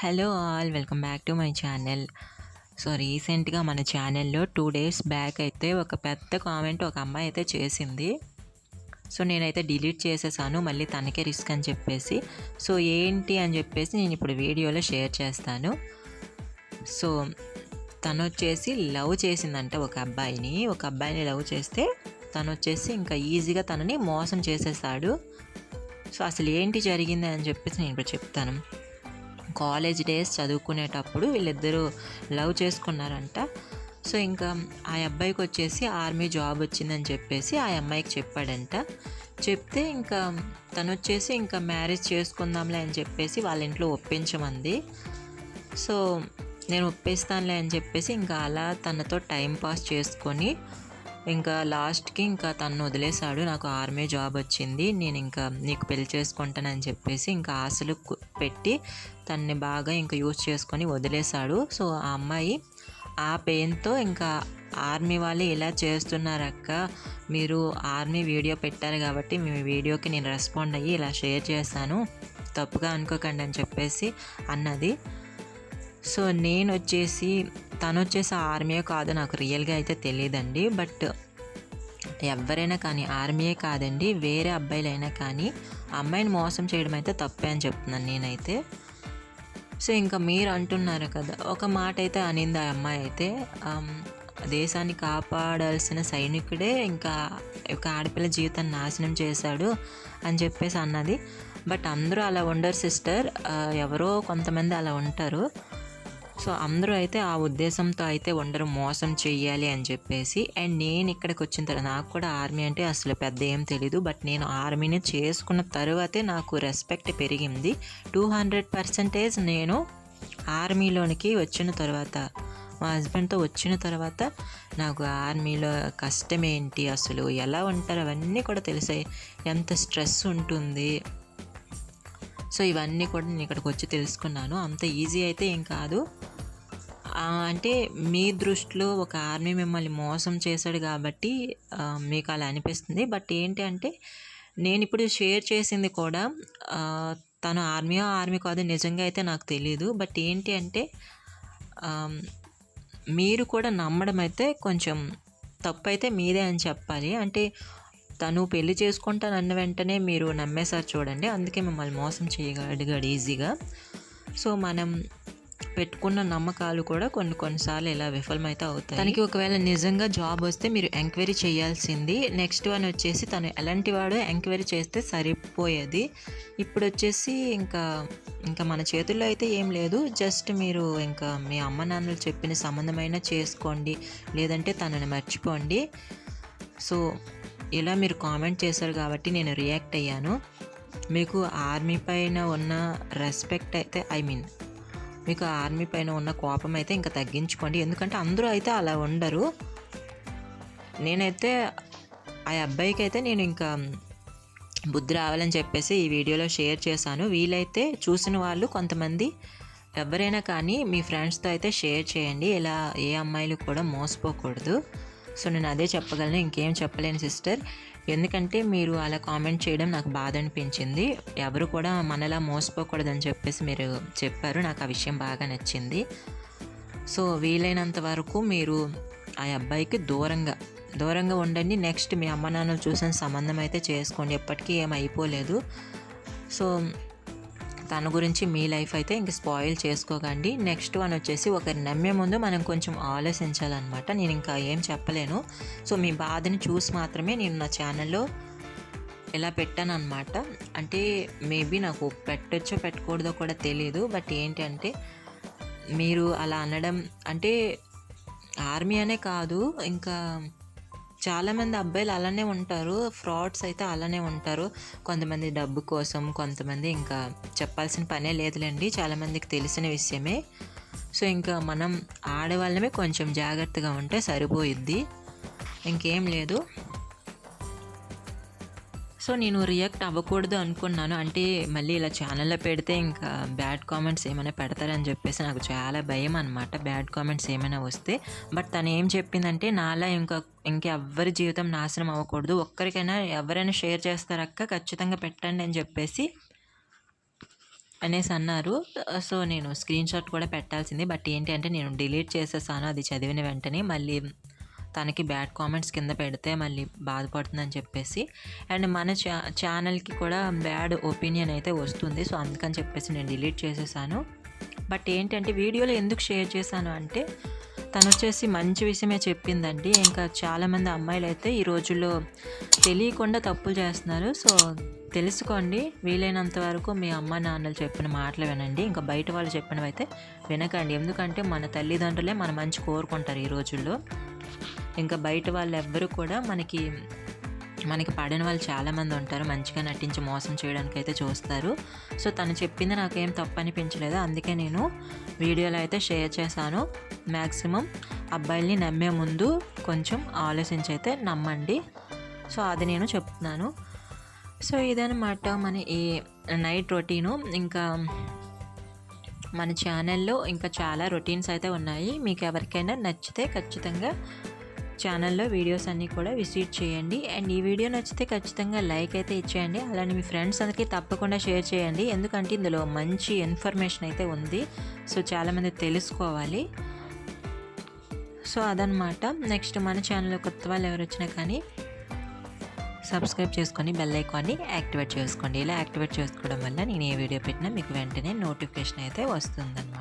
Hello all welcome back to my channel. So రీసెంట్గా మన ఛానల్లో 2 days బ్యాక్ అయితే ఒక పెద్ద కామెంట్ ఒక అమ్మాయి అయితే చేసింది. సో నేనైతే డిలీట్ చేసేసాను, మళ్ళీ తనకే రిస్క్ అని చెప్పేసి. సో ఏంటి అని చెప్పేసి నేను ఇప్పుడు వీడియోలో షేర్ చేస్తాను. సో తను వచ్చేసి లవ్ చేసిందంట ఒక అబ్బాయిని లవ్ చేస్తే తను వచ్చేసి ఇంకా ఈజీగా తనని మోసం చేసేసాడు. సో అసలు ఏంటి జరిగింది అని చెప్పేసి నేను ఇప్పుడు చెప్తాను. కాలేజ్ డేస్ చదువుకునేటప్పుడు వీళ్ళిద్దరూ లవ్ చేసుకున్నారంట. సో ఇంకా ఆ అబ్బాయికి వచ్చేసి ఆర్మీ జాబ్ వచ్చిందని చెప్పేసి ఆ అమ్మాయికి చెప్పాడంట. చెప్తే ఇంకా తను వచ్చేసి ఇంకా మ్యారేజ్ చేసుకుందాంలే అని చెప్పేసి వాళ్ళ ఇంట్లో ఒప్పించమంది. సో నేను ఒప్పిస్తానులే అని చెప్పేసి ఇంకా అలా తనతో టైం పాస్ చేసుకొని ఇంకా లాస్ట్కి ఇంకా తను వదిలేశాడు. నాకు ఆర్మీ జాబ్ వచ్చింది, నేను ఇంకా నీకు పెళ్లి చేసుకుంటానని చెప్పేసి ఇంకా ఆశలు పెట్టి తన్ని బాగా ఇంకా యూజ్ చేసుకొని వదిలేశాడు. సో ఆ అమ్మాయి ఆ పెయిన్తో ఇంకా ఆర్మీ వాళ్ళు ఇలా చేస్తున్నారక్క, మీరు ఆర్మీ వీడియో పెట్టారు కాబట్టి మీ వీడియోకి నేను రెస్పాండ్ అయ్యి ఇలా షేర్ చేశాను, తప్పుగా అనుకోకండి అని చెప్పేసి అన్నది. సో నేను వచ్చేసి తను వచ్చేసి ఆర్మీయే కాదు నాకు రియల్గా అయితే తెలియదండి. బట్ ఎవరైనా కానీ ఆర్మీయే కాదండి, వేరే అబ్బాయిలైనా కానీ అమ్మాయిని మోసం చేయడం అయితే తప్పే అని చెప్తున్నాను నేనైతే. సో ఇంకా మీరు అంటున్నారు కదా, ఒక మాట అయితే అనింది ఆ అమ్మాయి అయితే, దేశాన్ని కాపాడాల్సిన సైనికుడే ఇంకా ఒక ఆడపిల్ల జీవితాన్ని నాశనం చేశాడు అని చెప్పేసి అన్నది. బట్ అందరూ అలా ఉండరు సిస్టర్, ఎవరో కొంతమంది అలా ఉంటారు. సో అందరూ అయితే ఆ ఉద్దేశంతో అయితే ఉండరు, మోసం చెయ్యాలి అని చెప్పేసి. అండ్ నేను ఇక్కడికి వచ్చిన తర్వాత నాకు కూడా ఆర్మీ అంటే అసలు పెద్ద ఏం తెలీదు. బట్ నేను ఆర్మీని చేసుకున్న తర్వాతే నాకు రెస్పెక్ట్ పెరిగింది. 200% నేను ఆర్మీలోనికి వచ్చిన తర్వాత, మా హస్బెండ్తో వచ్చిన తర్వాత నాకు ఆర్మీలో కష్టం ఏంటి, అసలు ఎలా ఉంటారు అవన్నీ కూడా తెలిసాయి, ఎంత స్ట్రెస్ ఉంటుంది. సో ఇవన్నీ కూడా నేను ఇక్కడికి వచ్చి తెలుసుకున్నాను. అంత ఈజీ అయితే ఏం కాదు. అంటే మీ దృష్టిలో ఒక ఆర్మీ మిమ్మల్ని మోసం చేశాడు కాబట్టి మీకు అలా అనిపిస్తుంది. బట్ ఏంటి అంటే నేను ఇప్పుడు షేర్ చేసింది కూడా తను ఆర్మీ కాదు నిజంగా అయితే నాకు తెలీదు. బట్ ఏంటి అంటే మీరు కూడా నమ్మడం అయితే కొంచెం తప్పు అయితే మీదే అని చెప్పాలి. అంటే తను పెళ్లి చేసుకుంటానన్న వెంటనే మీరు నమ్మేశారు చూడండి, అందుకే మిమ్మల్ని మోసం చేయగలిగాడు ఈజీగా. సో మనం పెట్టుకున్న నమ్మకాలు కూడా కొన్నిసార్లు ఇలా విఫలమైతే అవుతాయి. తనకి ఒకవేళ నిజంగా జాబ్ వస్తే మీరు ఎంక్వైరీ చేయాల్సింది. నెక్స్ట్ వన్ వచ్చేసి తను ఎలాంటి వాడో ఎంక్వైరీ చేస్తే సరిపోయేది. ఇప్పుడు వచ్చేసి ఇంకా మన చేతుల్లో అయితే ఏం లేదు. జస్ట్ మీరు ఇంకా మీ అమ్మ నాన్నలు చెప్పిన సంబంధమైనా చేసుకోండి, లేదంటే తనని మర్చిపోండి. సో ఇలా మీరు కామెంట్ చేశారు కాబట్టి నేను రియాక్ట్ అయ్యాను. మీకు ఆర్మీ పైన ఉన్న రెస్పెక్ట్ అయితే మీకు ఆర్మీ పైన ఉన్న కోపం అయితే ఇంకా తగ్గించుకోండి. ఎందుకంటే అందరూ అయితే అలా ఉండరు. నేనైతే ఆ అబ్బాయికి అయితే నేను ఇంకా బుద్ధి రావాలని చెప్పేసి ఈ వీడియోలో షేర్ చేశాను. వీలైతే చూసిన వాళ్ళు కొంతమంది ఎవరైనా కానీ మీ ఫ్రెండ్స్తో అయితే షేర్ చేయండి. ఇలా ఏ అమ్మాయిలు కూడా మోసపోకూడదు. సో నేను అదే చెప్పగలను, ఇంకేం చెప్పలేను సిస్టర్. ఎందుకంటే మీరు అలా కామెంట్ చేయడం నాకు బాధ అనిపించింది. ఎవరు కూడా మనలా మోసపోకూడదని చెప్పేసి మీరు చెప్పారు, నాకు ఆ విషయం బాగా నచ్చింది. సో వీలైనంత వరకు మీరు ఆ అబ్బాయికి దూరంగా ఉండండి. నెక్స్ట్ మీ అమ్మ నాన్నలు చూసిన సంబంధం అయితే చేసుకోండి, ఎప్పటికీ ఏం అయిపోలేదు. సో తన గురించి మీ లైఫ్ అయితే ఇంక స్పాయిల్ చేసుకోకండి. నెక్స్ట్ వన్ వచ్చేసి ఒకరిని నమ్మే ముందు మనం కొంచెం ఆలోచించాలన్నమాట. నేను ఇంకా ఏం చెప్పలేను. సో మీ బాధని చూసి మాత్రమే నేను నా ఛానల్లో ఇలా పెట్టాను అనమాట. అంటే మేబీ నాకు పెట్టచ్చో పెట్టకూడదో కూడా తెలీదు. బట్ ఏంటి అంటే మీరు అలా అనడం అంటే ఆర్మీ అనే కాదు, ఇంకా చాలామంది అబ్బాయిలు అలానే ఉంటారు, ఫ్రాడ్స్ అయితే అలానే ఉంటారు. కొంతమంది డబ్బు కోసం, కొంతమంది ఇంకా చెప్పాల్సిన పనే లేదులేండి, చాలామందికి తెలిసిన విషయమే. సో ఇంకా మనం ఆడవాళ్ళమే కొంచెం జాగ్రత్తగా ఉంటే సరిపోయిద్ది, ఇంకేం లేదు. సో నేను రియాక్ట్ అవ్వకూడదు అనుకున్నాను. అంటే మళ్ళీ ఇలా ఛానల్లో పెడితే ఇంకా బ్యాడ్ కామెంట్స్ ఏమైనా పెడతారని చెప్పేసి నాకు చాలా భయం అనమాట, బ్యాడ్ కామెంట్స్ ఏమైనా వస్తే. బట్ తను ఏం చెప్పిందంటే నాలా ఇంకెవ్వరి జీవితం నాశనం అవ్వకూడదు, ఒక్కరికైనా ఎవరైనా షేర్ చేస్తారక్క ఖచ్చితంగా పెట్టండి అని చెప్పేసి అనేసి అన్నారు. సో, నేను స్క్రీన్‌షాట్ కూడా పెట్టాల్సింది. బట్ ఏంటి అంటే నేను డిలీట్ చేసేసాను అది చదివిన వెంటనే. మళ్ళీ తనకి బ్యాడ్ కామెంట్స్ కింద పెడితే మళ్ళీ బాధపడుతుందని చెప్పేసి. అండ్ మన ఛానల్‌కి కూడా బ్యాడ్ ఒపీనియన్ అయితే వస్తుంది. సో, అందుకని చెప్పేసి నేను డిలీట్ చేసేసాను. బట్ ఏంటంటే వీడియోలో ఎందుకు షేర్ చేశాను అంటే తనొచ్చేసి మంచి విషయమే చెప్పిందండి. ఇంకా చాలామంది అమ్మాయిలైతే ఈ రోజుల్లో తెలియకుండా తప్పులు చేస్తున్నారు. సో, తెలుసుకోండి. వీలైనంత వరకు మీ అమ్మ నాన్నలు చెప్పిన మాటలు వినండి. ఇంకా బయట వాళ్ళు చెప్పినవైతే వినకండి. ఎందుకంటే మన తల్లిదండ్రులే మన మంచి కోరుకుంటారు ఈ రోజుల్లో. ఇంకా బయట వాళ్ళు ఎవ్వరు కూడా మనకి పడని వాళ్ళు చాలామంది ఉంటారు. మంచిగా నటించి మోసం చేయడానికైతే చూస్తారు. సో, తను చెప్పింది నాకేం తప్పు అనిపించలేదు. అందుకే నేను వీడియోలో అయితే షేర్ చేశాను. మ్యాక్సిమం అబ్బాయిల్ని నమ్మే ముందు కొంచెం ఆలోచించి అయితే నమ్మండి. సో, అది నేను చెప్తున్నాను. సో, ఇదనమాట మన ఈ నైట్ రొటీను. ఇంకా మన ఛానల్లో ఇంకా చాలా రొటీన్స్ అయితే ఉన్నాయి. మీకు ఎవరికైనా నచ్చితే ఖచ్చితంగా ఛానల్లో వీడియోస్ అన్నీ కూడా విజిట్ చేయండి. అండ్ ఈ వీడియో నచ్చితే ఖచ్చితంగా లైక్ అయితే ఇచ్చేయండి. అలానే మీ ఫ్రెండ్స్ అందరికీ తప్పకుండా షేర్ చేయండి. ఎందుకంటే ఇందులో మంచి ఇన్ఫర్మేషన్ అయితే ఉంది. సో, చాలామంది తెలుసుకోవాలి. సో, అదనమాట. నెక్స్ట్ మన ఛానల్లో కొత్త వాళ్ళు ఎవరు వచ్చినా కానీ సబ్స్క్రైబ్ చేసుకొని బెల్ ఐకాన్ని యాక్టివేట్ చేసుకోండి. ఇలా యాక్టివేట్ చేసుకోవడం వల్ల నేను ఏ వీడియో పెట్టినా మీకు వెంటనే నోటిఫికేషన్ అయితే వస్తుందన్నమాట.